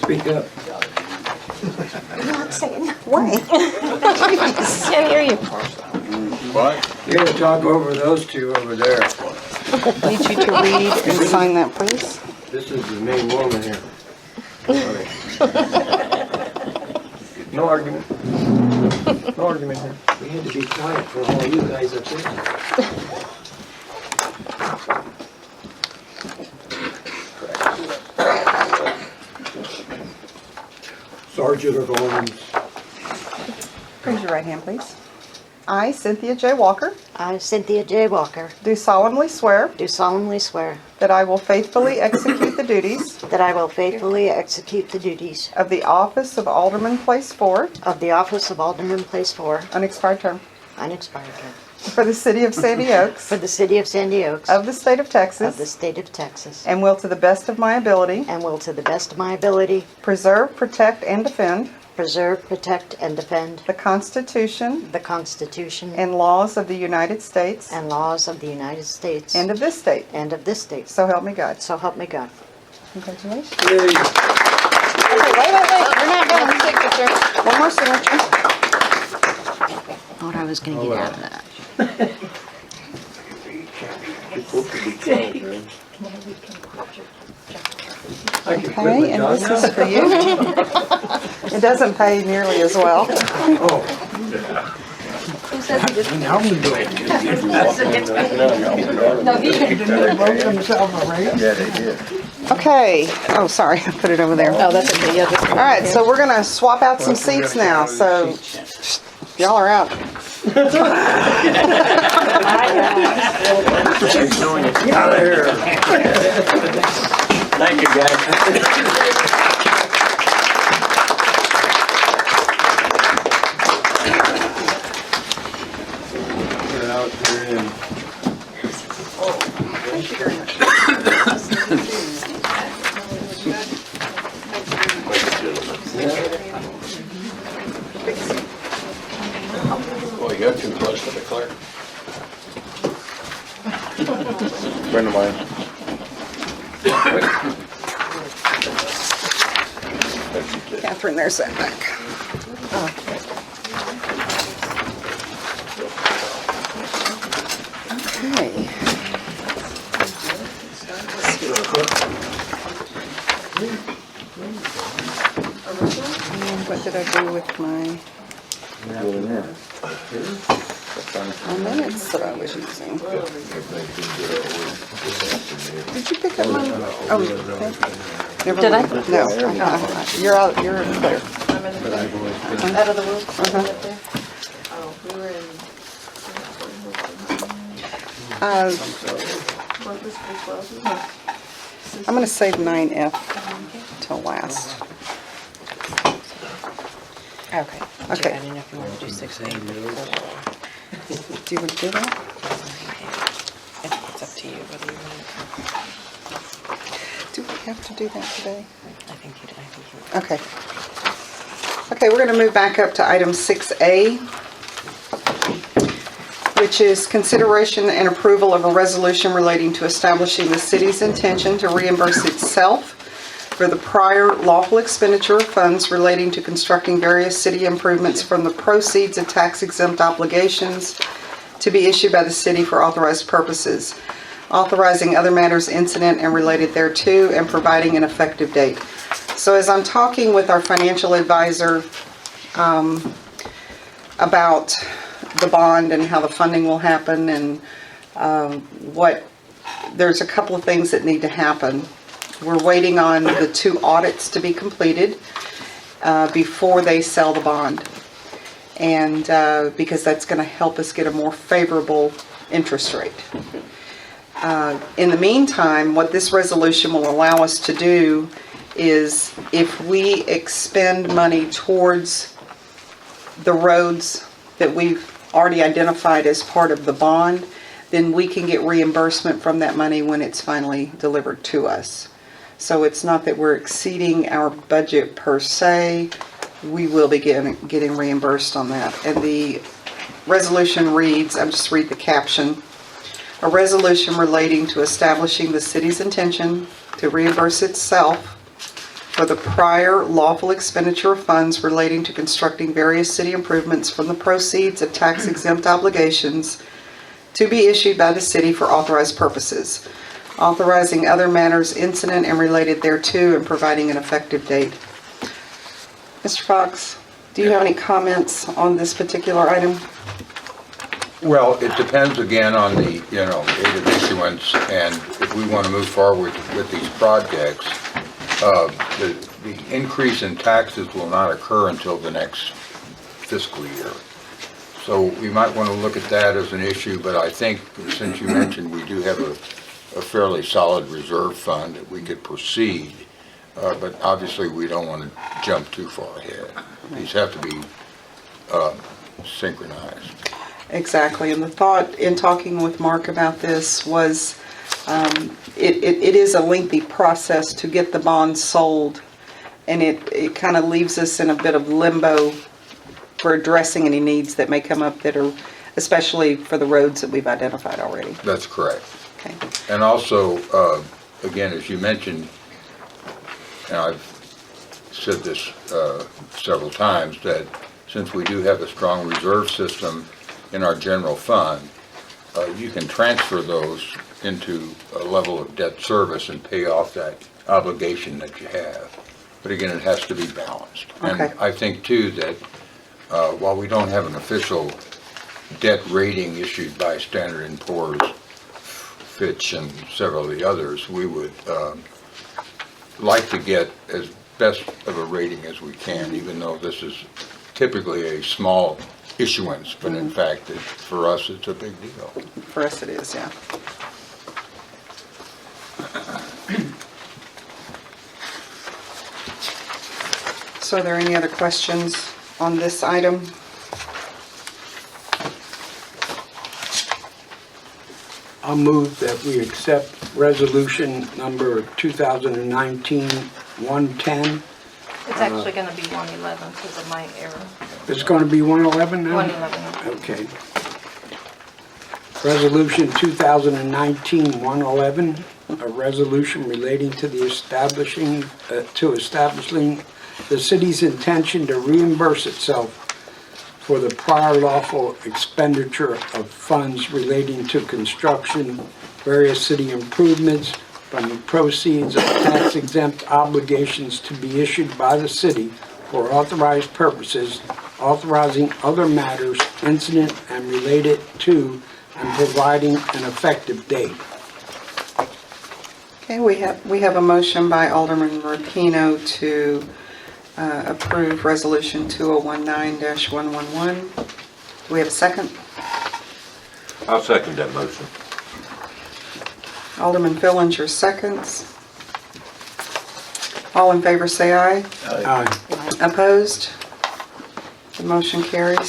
Speak up. Wait. Can't hear you. You gotta talk over those two over there. I need you to read and sign that, please. This is the main woman here. No argument. No argument here. We had to be quiet for all you guys up there. Sergeant of Arms. Raise your right hand, please. I, Cynthia J. Walker, I, Cynthia J. Walker, do solemnly swear do solemnly swear that I will faithfully execute the duties that I will faithfully execute the duties of the office of Alderman Place 4, of the office of Alderman Place 4, unexpired term, unexpired term, for the city of Sandy Oaks for the city of Sandy Oaks of the state of of the Texas, state of Texas, and will to the best of my ability and will to the best of my ability preserve, protect, and defend preserve, protect, and defend the Constitution the Constitution and laws of the United States and laws of the United States and of this state. and of this state. So help me God. So help me God. Congratulations. Yay. Okay, wait. You're not done. Signature. One more signature. Thought I was going to get out of that. I can quit my Okay, and job this now. is for you. It doesn't pay nearly as well. Oh. Now we do it. Yeah, they did. Okay. Oh, sorry. I put it over there. Oh, that's okay. Yeah, All right, so we're going to swap out some seats now. So y'all are out. Out of here. Thank you, guys. Get out there and Boy, you got too close to the clerk. Friend of mine. Catherine, there's that back. And what did I do with my minutes that I was using? Did you pick up mine? Oh, okay. Never Did I? mind. No, you're out, you're clear. Out of the woods? Uh-huh. Oh, we were in. What was the 12? I'm gonna save 9F till last. Okay. Okay. I didn't know if you wanted to do 6A. Do you want to do that? It's up to you whether you want Do we have to do that today? it. I think you do. Okay. Okay, we're going to move back up to item 6A, which is consideration and approval of a resolution relating to establishing the city's intention to reimburse itself for the prior lawful expenditure of funds relating to constructing various city improvements from the proceeds of tax-exempt obligations to be issued by the city for authorized purposes, authorizing other matters incident and related thereto, and providing an effective date. So as I'm talking with our financial advisor about the bond and how the funding will happen and there's a couple of things that need to happen. We're waiting on the 2 audits to be completed before they sell the bond. And because that's going to help us get a more favorable interest rate. In the meantime, what this resolution will allow us to do is if we expend money towards the roads that we've already identified as part of the bond, then we can get reimbursement from that money when it's finally delivered to us. So it's not that we're exceeding our budget per se, we will be getting reimbursed on that. And the resolution reads, I'll just read the caption, a resolution relating to establishing the city's intention to reimburse itself for the prior lawful expenditure of funds relating to constructing various city improvements from the proceeds of tax-exempt obligations to be issued by the city for authorized purposes, authorizing other matters incident and related thereto, and providing an effective date. Mr. Fox, do you have any comments on this particular item? Well, it depends again on the, date of issuance, and if we want to move forward with these projects, the increase in taxes will not occur until the next fiscal year. So we might want to look at that as an issue, but I think, since you mentioned we do have a fairly solid reserve fund that we could proceed, but obviously we don't want to jump too far ahead. These have to be synchronized. Exactly, and the thought in talking with Mark about this was it is a lengthy process to get the bonds sold, and it kind of leaves us in a bit of limbo for addressing any needs that may come up that are, especially for the roads that we've identified already. That's correct. Okay. And also, again, as you mentioned, and I've said this several times, that since we do have a strong reserve system in our general fund, you can transfer those into a level of debt service and pay off that obligation that you have. But again, it has to be balanced. Okay. And I think too that while we don't have an official debt rating issued by Standard & Poor's, Fitch, and several of the others, we would like to get as best of a rating as we can, even though this is typically a small issuance, but in fact, for us, it's a big deal. For us it is, yeah. So are there any other questions on this item? I'll move that we accept resolution number 2019-110. It's actually going to be 111 because of my error. It's going to be 111 now? 111. Okay. Resolution 2019-111, a resolution relating to the establishing the city's intention to reimburse itself for the prior lawful expenditure of funds relating to construction, various city improvements from the proceeds of tax exempt obligations to be issued by the city for authorized purposes, authorizing other matters incident and related to, and providing an effective date. Okay, we have a motion by Alderman Rapino to approve Resolution 2019-111. Do we have a second? I'll second that motion. Alderman Fillinger seconds. All in favor say aye. Aye. Opposed? The motion carries.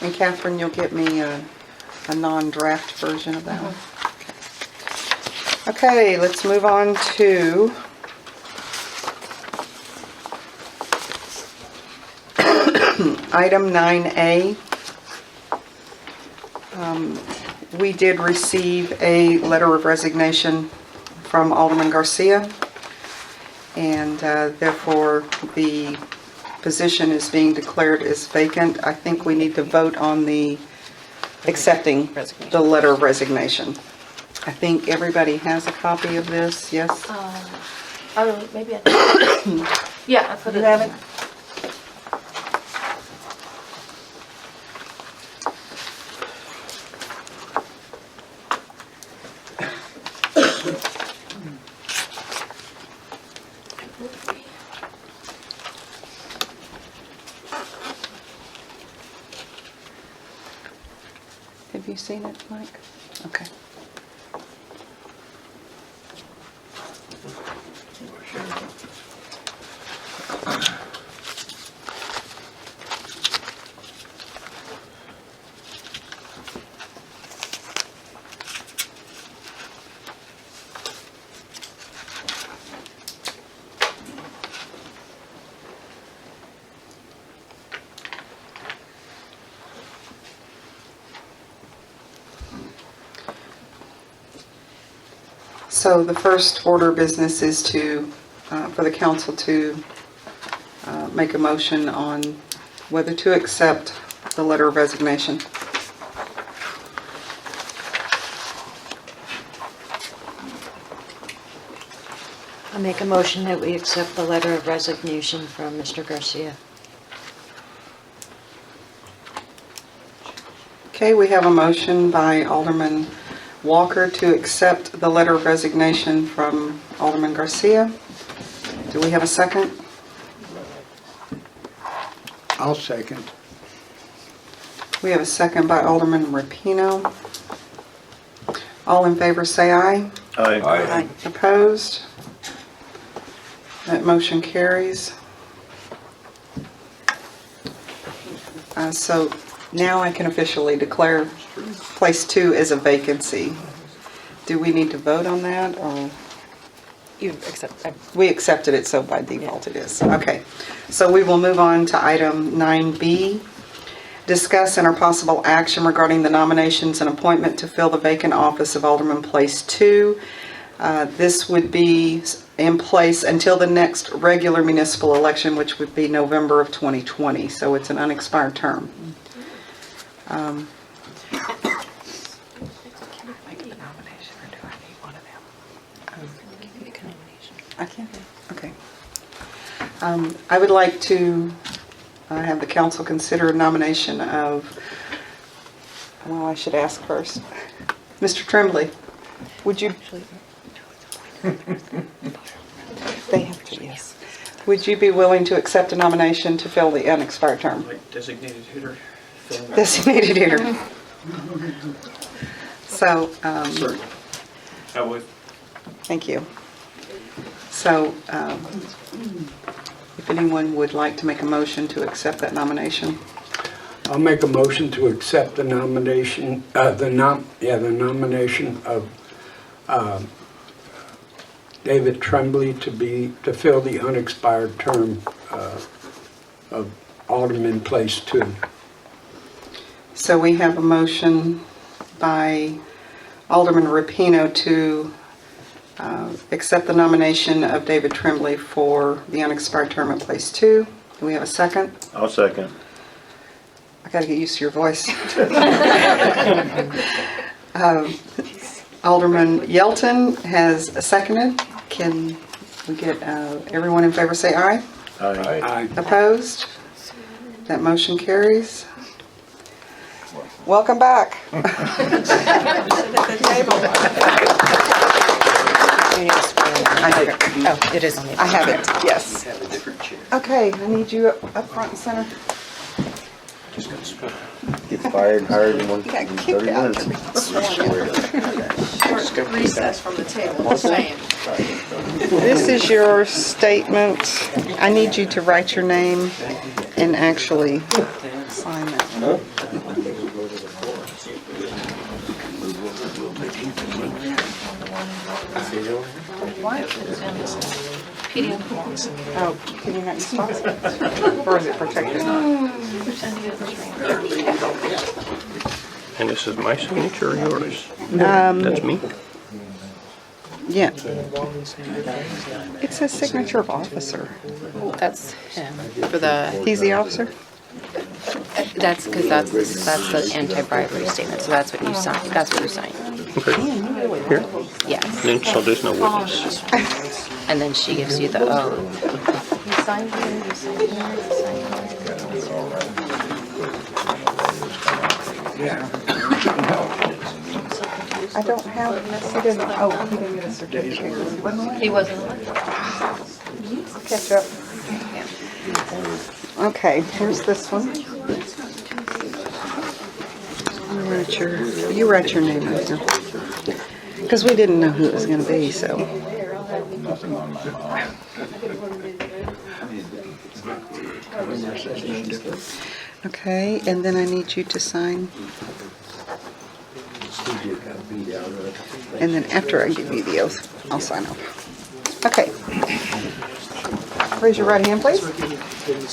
And Catherine, you'll get me a non-draft version of that one. Okay, let's move on to item 9A. We did receive a letter of resignation from Alderman Garcia, and therefore the position is being declared as vacant. I think we need to vote on the accepting the letter of resignation. I think everybody has a copy of this, yes? Oh, maybe I. Yeah, I put it. You have it? Have you seen it, Mike? Okay. So the first order of business is to, for the council to make a motion on whether to accept the letter of resignation. I make a motion that we accept the letter of resignation from Mr. Garcia. Okay, we have a motion by Alderman Walker to accept the letter of resignation from Alderman Garcia. Do we have a second? I'll second. We have a second by Alderman Rapino. All in favor say aye. Aye. Opposed? That motion carries. So now I can officially declare place 2 as a vacancy. Do we need to vote on that, or? You accept, We accepted it, so by default it is. Okay, so we will move on to item 9B. Discuss and or possible action regarding the nominations and appointment to fill the vacant office of Alderman Place 2. This would be in place until the next regular municipal election, which would be November of 2020, so it's an unexpired term. I can't. Okay. I would like to have the council consider a nomination of, well, I should ask first. Mr. Tremblay, would you? They have to, yes. Would you be willing to accept a nomination to fill the unexpired term? Like designated hitter. Designated hitter. So, Sorry. I would. thank you. So, if anyone would like to make a motion to accept that nomination. I'll make a motion to accept the nomination, the nomination of David Tremblay to fill the unexpired term of Alderman Place 2. So we have a motion by Alderman Rapino to accept the nomination of David Tremblay for the unexpired term at Place 2. Do we have a second? I'll second. Gotta get used to your voice. Alderman Yelton has seconded. Can we get everyone in favor say aye? Aye. Opposed? That motion carries. Welcome back. You need to scroll. Oh, it is on the. I have it, yes. Have a different chair. Okay, I need you up front and center. Get fired and hired in You got 30 kicked out. minutes. Short recess from the table, just saying. This is your statement. I need you to write your name and actually sign it. Why? It's in this PDF forms. Oh, can you not use faucet? Or is it protected? And this is my signature or yours? That's me? Yeah. It says signature of officer. That's him for the. He's the officer? That's because that's the anti-bribery statement. So that's what you sign. That's what you sign. Okay. Here? Yes. Then, so there's no witness. And then she gives you the oath. You sign here, you sign here, you sign I don't have, he didn't, oh, he didn't get a certificate. here. He wasn't elected. I'll catch up. Okay, here's this one. You write your name right here. Because we didn't know who it was going to be, so. Okay, and then I need you to sign. And then after I give you the oath, I'll sign off. Okay. Raise your right hand, please.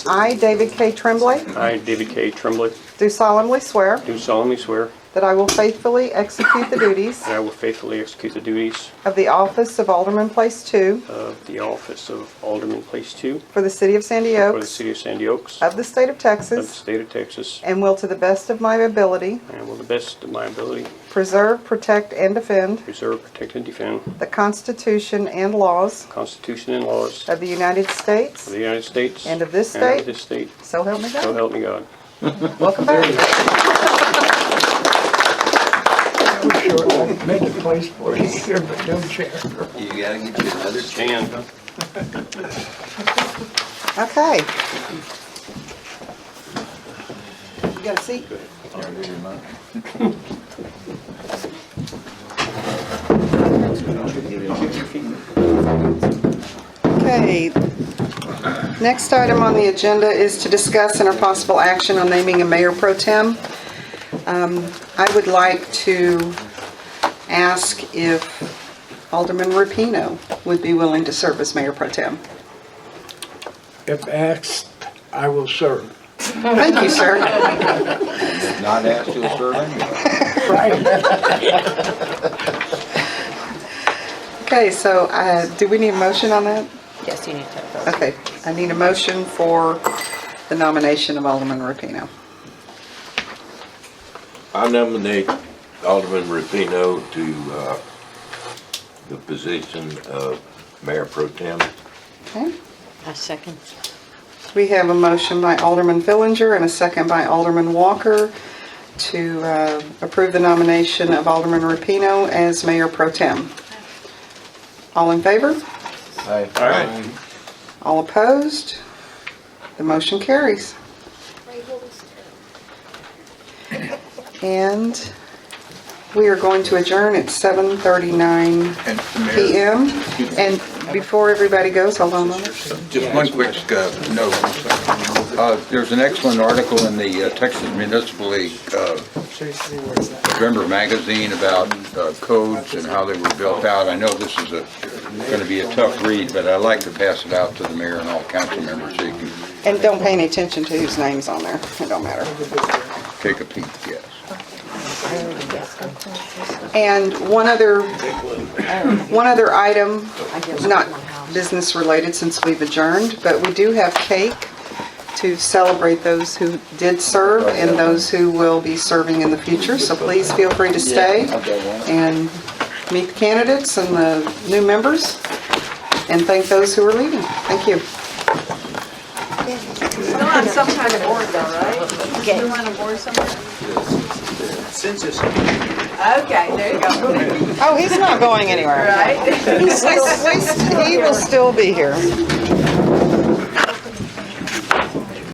I, David K. Tremblay, I, David K. Tremblay, do solemnly swear do solemnly swear that I will faithfully execute the duties that I will faithfully execute the duties of the office of Alderman Place 2 of the office of Alderman Place 2 for the city of Sandy for the Oaks city of Sandy Oaks of the state of of the Texas, state of Texas, and will to the best of my ability and will to the best of my ability preserve, protect, and defend preserve, protect, and defend the Constitution and laws the Constitution and laws of the United States of the United States and of this and of state. this state. So help me So God. help me God. Welcome back. Make a place for you here, but no chair. You gotta get you another chair. And Okay. You got a seat? Okay. Next item on the agenda is to discuss and or possible action on naming a mayor pro tem. I would like to ask if Alderman Rapino would be willing to serve as mayor pro tem. If asked, I will serve. Thank you, sir. If not asked, you'll serve anyway. Okay, so do we need a motion on that? Yes, you need to. Okay, I need a motion for the nomination of Alderman Rapino. I nominate Alderman Rapino to the position of Mayor Pro Tem. Okay, A second. we have a motion by Alderman Fillinger and a second by Alderman Walker to approve the nomination of Alderman Rapino as Mayor Pro Tem. All in favor? Aye. All opposed? The motion carries. And we are going to adjourn at 7:39 And p.m. And before everybody goes, hold on a moment. just one quick note. There's an excellent article in the Texas Municipal League November magazine about codes and how they were built out. I know this is going to be a tough read, but I'd like to pass it out to the mayor and all council members so you can And don't pay any attention to whose name's on there. It don't matter. take a peek, yes. And one other item, not business related since we've adjourned, but we do have cake to celebrate those who did serve and those who will be serving in the future. So please feel free to stay and meet the candidates and the new members, and thank those who are leaving. Thank you. Still on some kind of board though, right? Okay. You on a board somewhere? Census. Okay, there you go. Oh, he's not going anywhere. Right? He will still be here.